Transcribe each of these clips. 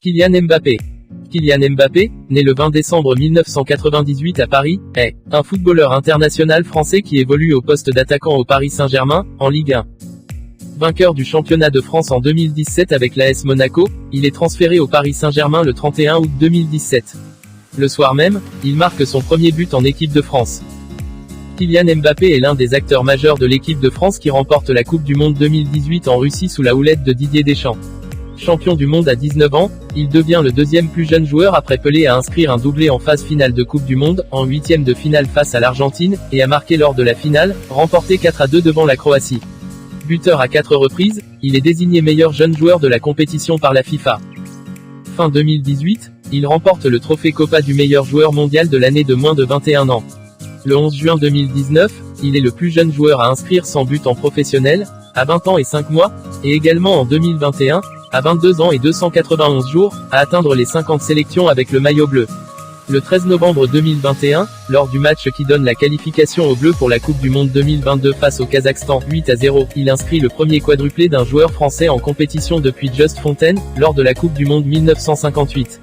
Kylian Mbappé. Kylian Mbappé, né le 20 décembre 1998 à Paris, est un footballeur international français qui évolue au poste d'attaquant au Paris Saint-Germain, en Ligue 1. Vainqueur du championnat de France en 2017 avec l'AS Monaco, il est transféré au Paris Saint-Germain le 31 août 2017. Le soir même, il marque son premier but en équipe de France. Kylian Mbappé est l'un des acteurs majeurs de l'équipe de France qui remporte la Coupe du Monde 2018 en Russie sous la houlette de Didier Deschamps. Champion du monde à 19 ans, il devient le deuxième plus jeune joueur après Pelé à inscrire un doublé en phase finale de Coupe du Monde, en huitième de finale face à l'Argentine, et à marquer lors de la finale, remportée 4-2 devant la Croatie. Buteur à 4 reprises, il est désigné meilleur jeune joueur de la compétition par la FIFA. Fin 2018, il remporte le trophée Copa du meilleur joueur mondial de l'année de moins de 21 ans. Le 11 juin 2019, il est le plus jeune joueur à inscrire 100 buts en professionnel, à 20 ans et 5 mois, et également en 2021, à 22 ans et 291 jours, à atteindre les 50 sélections avec le maillot bleu. Le 13 novembre 2021, lors du match qui donne la qualification aux Bleus pour la Coupe du Monde 2022 face au Kazakhstan, 8-0, il inscrit le premier quadruplé d'un joueur français en compétition depuis Just Fontaine, lors de la Coupe du Monde 1958.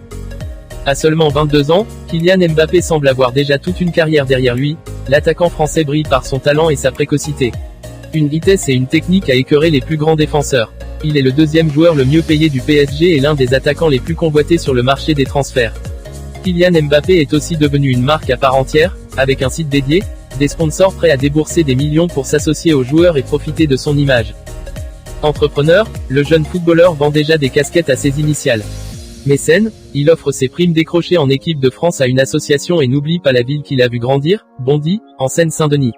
À seulement 22 ans, Kylian Mbappé semble avoir déjà toute une carrière derrière lui. L'attaquant français brille par son talent et sa précocité. Une vitesse et une technique à écœurer les plus grands défenseurs. Il est le deuxième joueur le mieux payé du PSG et l'un des attaquants les plus convoités sur le marché des transferts. Kylian Mbappé est aussi devenu une marque à part entière, avec un site dédié, des sponsors prêts à débourser des millions pour s'associer au joueur et profiter de son image. Entrepreneur, le jeune footballeur vend déjà des casquettes à ses initiales. Mécène, il offre ses primes décrochées en équipe de France à une association et n'oublie pas la ville qu'il a vu grandir, Bondy, en Seine-Saint-Denis.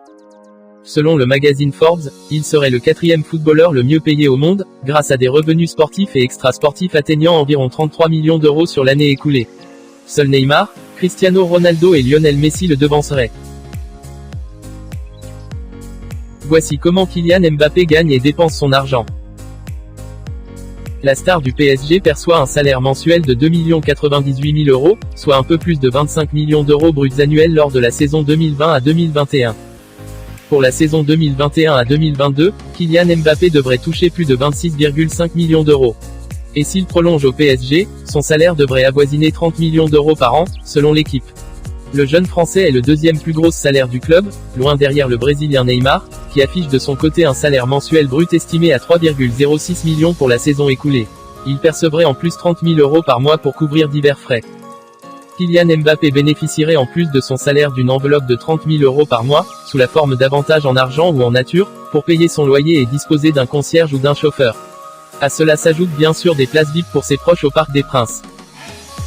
Selon le magazine Forbes, il serait le 4e footballeur le mieux payé au monde, grâce à des revenus sportifs et extrasportifs atteignant environ 33 millions d'euros sur l'année écoulée. Seuls Neymar, Cristiano Ronaldo et Lionel Messi le devanceraient. Voici comment Kylian Mbappé gagne et dépense son argent. La star du PSG perçoit un salaire mensuel de 2 098 000 €, soit un peu plus de 25 millions d'euros bruts annuels lors de la saison 2020 à 2021. Pour la saison 2021 à 2022, Kylian Mbappé devrait toucher plus de 26,5 millions d'euros. Et s'il prolonge au PSG, son salaire devrait avoisiner 30 millions d'euros par an, selon l'équipe. Le jeune Français est le deuxième plus gros salaire du club, loin derrière le Brésilien Neymar, qui affiche de son côté un salaire mensuel brut estimé à 3,06 millions pour la saison écoulée. Il percevrait en plus 30 000 € par mois pour couvrir divers frais. Kylian Mbappé bénéficierait en plus de son salaire d'une enveloppe de 30 000 € par mois, sous la forme d'avantages en argent ou en nature, pour payer son loyer et disposer d'un concierge ou d'un chauffeur. À cela s'ajoutent bien sûr des places VIP pour ses proches au Parc des Princes.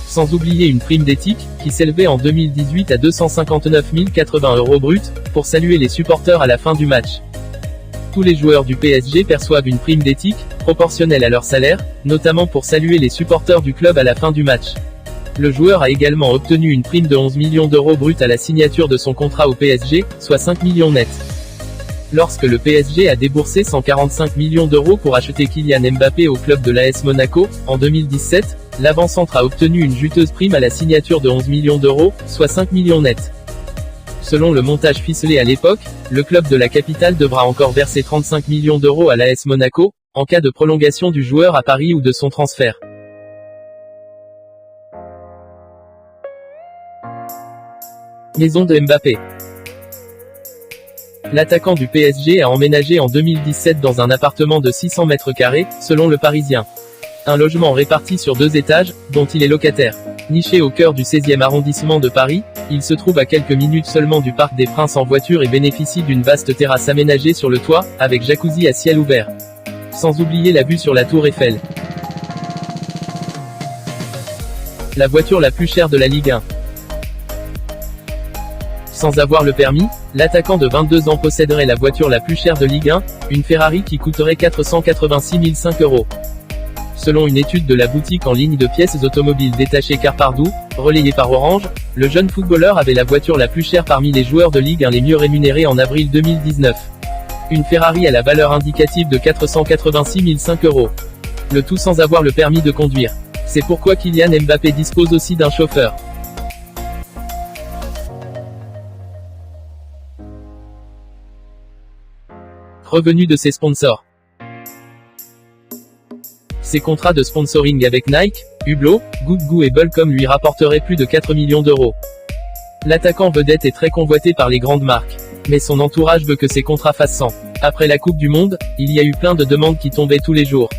Sans oublier une prime d'éthique, qui s'élevait en 2018 à 259 080 € bruts, pour saluer les supporters à la fin du match. Tous les joueurs du PSG perçoivent une prime d'éthique, proportionnelle à leur salaire, notamment pour saluer les supporters du club à la fin du match. Le joueur a également obtenu une prime de 11 millions d'euros bruts à la signature de son contrat au PSG, soit 5 millions nets. Lorsque le PSG a déboursé 145 millions d'euros pour acheter Kylian Mbappé au club de l'AS Monaco, en 2017, l'avant-centre a obtenu une juteuse prime à la signature de 11 millions d'euros, soit 5 millions nets. Selon le montage ficelé à l'époque, le club de la capitale devra encore verser 35 millions d'euros à l'AS Monaco, en cas de prolongation du joueur à Paris ou de son transfert. Maison de Mbappé. L'attaquant du PSG a emménagé en 2017 dans un appartement de 600 mètres carrés, selon le Parisien. Un logement réparti sur 2 étages, dont il est locataire. Niché au cœur du 16e arrondissement de Paris, il se trouve à quelques minutes seulement du Parc des Princes en voiture et bénéficie d'une vaste terrasse aménagée sur le toit, avec jacuzzi à ciel ouvert. Sans oublier la vue sur la Tour Eiffel. La voiture la plus chère de la Ligue 1. Sans avoir le permis, l'attaquant de 22 ans posséderait la voiture la plus chère de Ligue 1, une Ferrari qui coûterait 486 500 €. Selon une étude de la boutique en ligne de pièces automobiles détachées Carpardou, relayée par Orange, le jeune footballeur avait la voiture la plus chère parmi les joueurs de Ligue 1 les mieux rémunérés en avril 2019. Une Ferrari à la valeur indicative de 486 500 €. Le tout sans avoir le permis de conduire. C'est pourquoi Kylian Mbappé dispose aussi d'un chauffeur. Revenus de ses sponsors. Ses contrats de sponsoring avec Nike, Hublot, Goudgou et Bullcom lui rapporteraient plus de 4 millions d'euros. L'attaquant vedette est très convoité par les grandes marques. Mais son entourage veut que ses contrats fassent 100. Après la Coupe du Monde, il y a eu plein de demandes qui tombaient tous les jours.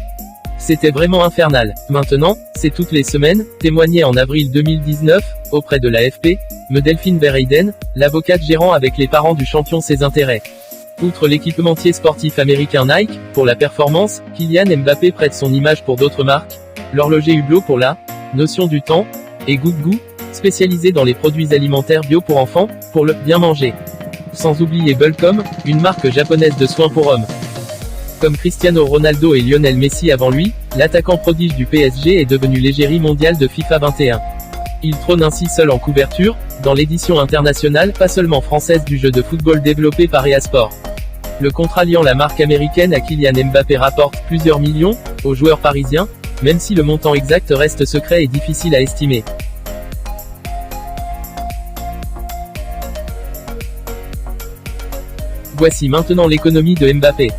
C'était vraiment infernal. Maintenant, c'est toutes les semaines, témoignait en avril 2019, auprès de l'AFP, me Delphine Verheyden, l'avocate gérant avec les parents du champion ses intérêts. Outre l'équipementier sportif américain Nike, pour la performance, Kylian Mbappé prête son image pour d'autres marques, l'horloger Hublot pour la notion du temps, et Goudgou, spécialisé dans les produits alimentaires bio pour enfants, pour le bien manger. Sans oublier Bullcom, une marque japonaise de soins pour hommes. Comme Cristiano Ronaldo et Lionel Messi avant lui, l'attaquant prodige du PSG est devenu l'égérie mondiale de FIFA 21. Il trône ainsi seul en couverture, dans l'édition internationale pas seulement française du jeu de football développé par EA Sports. Le contrat liant la marque américaine à Kylian Mbappé rapporte plusieurs millions, aux joueurs parisiens, même si le montant exact reste secret et difficile à estimer. Voici maintenant l'économie de Mbappé.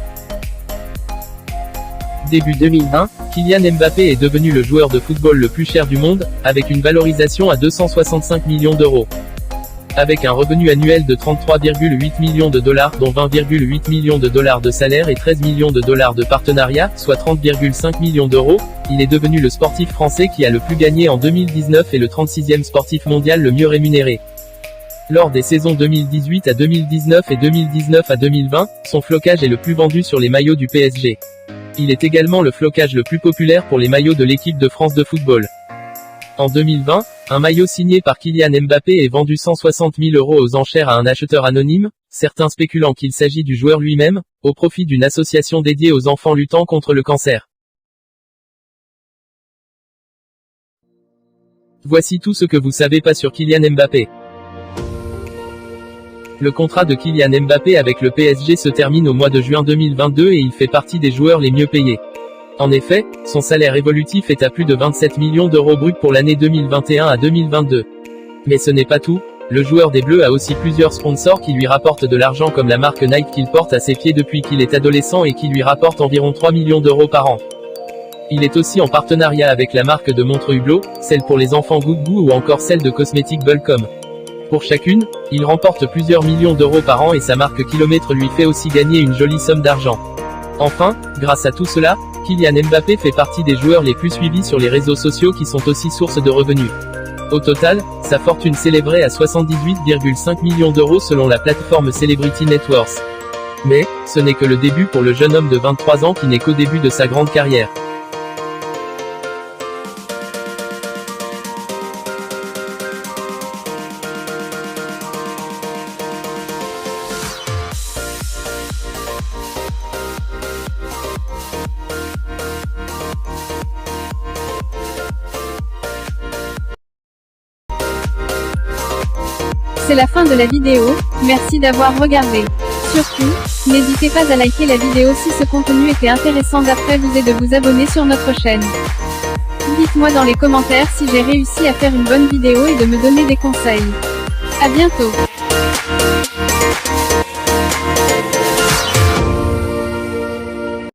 Début 2020, Kylian Mbappé est devenu le joueur de football le plus cher du monde, avec une valorisation à 265 millions d'euros. Avec un revenu annuel de 33,8 millions de dollars dont 20,8 millions de dollars de salaire et 13 millions de dollars de partenariat, soit 30,5 millions d'euros, il est devenu le sportif français qui a le plus gagné en 2019 et le 36e sportif mondial le mieux rémunéré. Lors des saisons 2018 à 2019 et 2019 à 2020, son flocage est le plus vendu sur les maillots du PSG. Il est également le flocage le plus populaire pour les maillots de l'équipe de France de football. En 2020, un maillot signé par Kylian Mbappé est vendu 160 000 € aux enchères à un acheteur anonyme, certains spéculant qu'il s'agit du joueur lui-même, au profit d'une association dédiée aux enfants luttant contre le cancer. Voici tout ce que vous savez pas sur Kylian Mbappé. Le contrat de Kylian Mbappé avec le PSG se termine au mois de juin 2022 et il fait partie des joueurs les mieux payés. En effet, son salaire évolutif est à plus de 27 millions d'euros bruts pour l'année 2021 à 2022. Mais ce n'est pas tout, le joueur des Bleus a aussi plusieurs sponsors qui lui rapportent de l'argent comme la marque Nike qu'il porte à ses pieds depuis qu'il est adolescent et qui lui rapporte environ 3 millions d'euros par an. Il est aussi en partenariat avec la marque de montres Hublot, celle pour les enfants Goudgou ou encore celle de cosmétiques Bullcom. Pour chacune, il remporte plusieurs millions d'euros par an et sa marque Kilomètre lui fait aussi gagner une jolie somme d'argent. Enfin, grâce à tout cela, Kylian Mbappé fait partie des joueurs les plus suivis sur les réseaux sociaux qui sont aussi source de revenus. Au total, sa fortune s'élèverait à 78,5 millions d'euros selon la plateforme Celebrity Net Worth. Mais, ce n'est que le début pour le jeune homme de 23 ans qui n'est qu'au début de sa grande carrière. C'est la fin de la vidéo, merci d'avoir regardé. Surtout, n'hésitez pas à liker la vidéo si ce contenu était intéressant d'après vous et de vous abonner sur notre chaîne. Dites-moi dans les commentaires si j'ai réussi à faire une bonne vidéo et de me donner des conseils. À bientôt.